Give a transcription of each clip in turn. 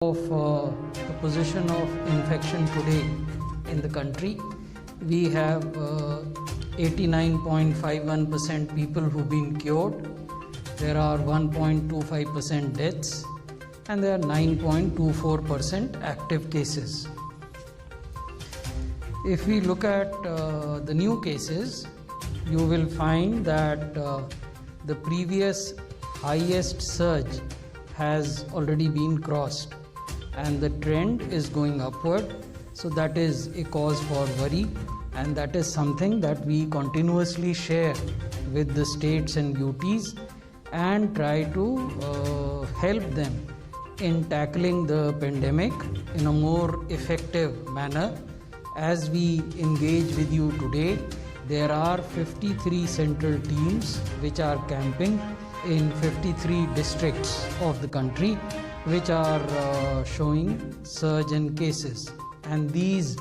of the position of infection today in the country. We have 89.51% people who've been cured. There are 1.25% deaths and there are 9.24% active cases. If we look at the new cases, you will find that the previous highest surge has already been crossed and the trend is going upward. So that is a cause for worry, and that is something that we continuously share with the states and UTs and try to help them in tackling the pandemic in a more effective manner. As we engage with you today, there are 53 central teams which are camping in 53 districts of the country which are showing surge in cases, and these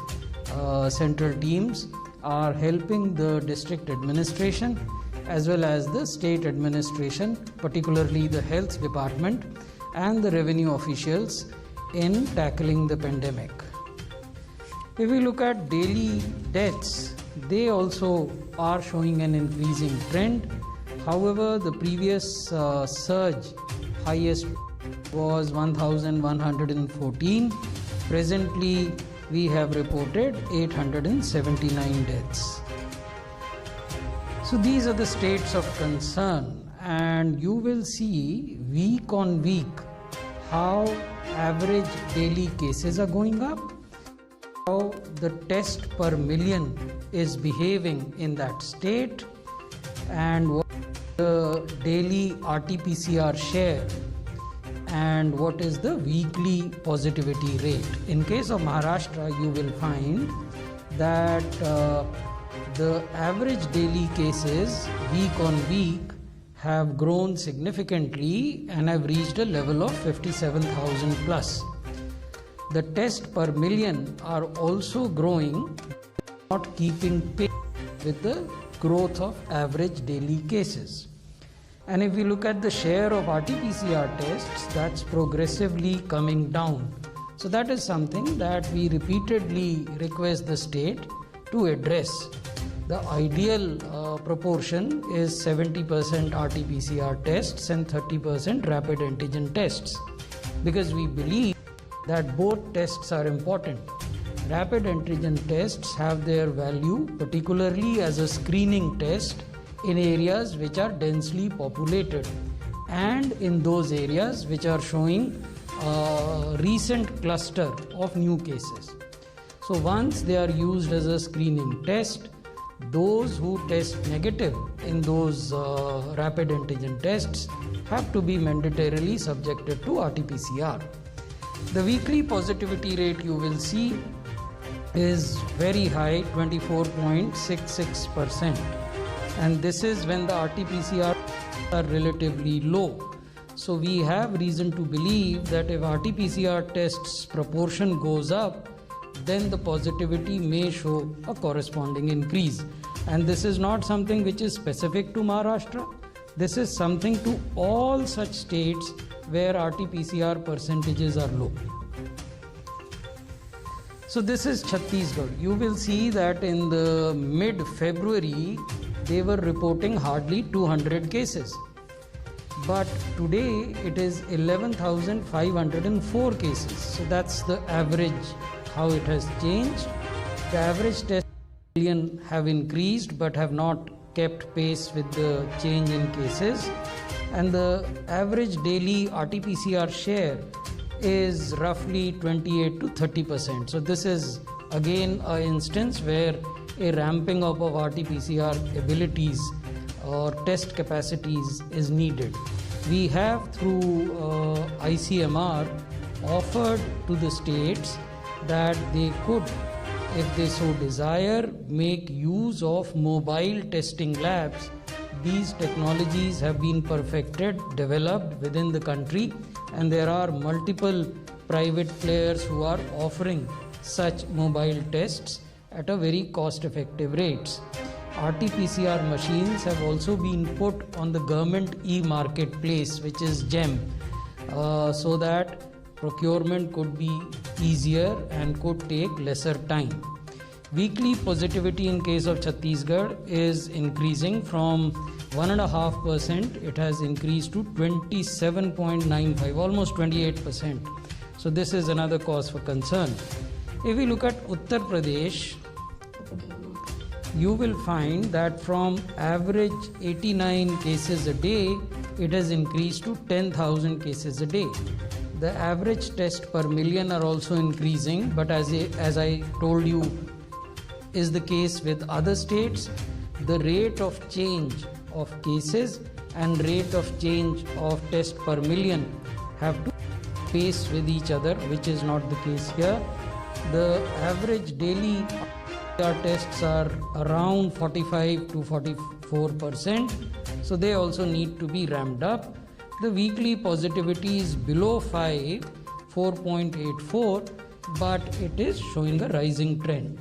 central teams are helping the district administration as well as the state administration, particularly the health department and the revenue officials, in tackling the pandemic. If we look at daily deaths, they also are showing an increasing trend. However, the previous surge highest was 1,114. Presently, we have reported 879 deaths. So these are the states of concern, and you will see week on week how average daily cases are going up, how the test per million is behaving in that state, and what the daily RT-PCR share and what is the weekly positivity rate. In case of Maharashtra, you will find that the average daily cases week on week have grown significantly and have reached a level of 57,000 plus. The test per million are also growing, not keeping pace with the growth of average daily cases. And if we look at the share of RT-PCR tests, that's progressively coming down. So that is something that we repeatedly request the state to address. The ideal proportion is 70% RT-PCR tests and 30% rapid antigen tests, because we believe that both tests are important. Rapid antigen tests have their value, particularly as a screening test in areas which are densely populated and in those areas which are showing a recent cluster of new cases. So once they are used as a screening test, those who test negative in those rapid antigen tests have to be mandatorily subjected to RT-PCR. The weekly positivity rate, you will see, is very high, 24.66%, and this is when the RT-PCR are relatively low. So we have reason to believe that if RT-PCR tests proportion goes up, then the positivity may show a corresponding increase. And this is not something which is specific to Maharashtra. This is something to all such states where RT-PCR percentages are low. So this is Chhattisgarh. You will see that in the mid-February, they were reporting hardly 200 cases. But today, it is 11,504 cases. So that's the average, how it has changed. The average test million have increased but have not kept pace with the change in cases. And the average daily RT-PCR share is roughly 28 to 30%. So this is again an instance where a ramping up of RT-PCR abilities or test capacities is needed. We have through ICMR offered to the states that they could, if they so desire, make use of mobile testing labs. These technologies have been perfected, developed within the country, and there are multiple private players who are offering such mobile tests at a very cost-effective rates. RT-PCR machines have also been put on the government e-marketplace, which is GEM, so that procurement could be easier and could take lesser time. Weekly positivity in case of Chhattisgarh is increasing from 1.5%, it has increased to 27.95, almost 28%. So this is another cause for concern. If we look at Uttar Pradesh, you will find that from average 89 cases a day, it has increased to 10,000 cases a day. The average test per million are also increasing, but as I told you is the case with other states, the rate of change of cases and rate of change of test per million have to pace with each other, which is not the case here. The average daily tests are around 45 to 44%, so they also need to be ramped up. The weekly positivity is below 5, 4.84, but it is showing a rising trend.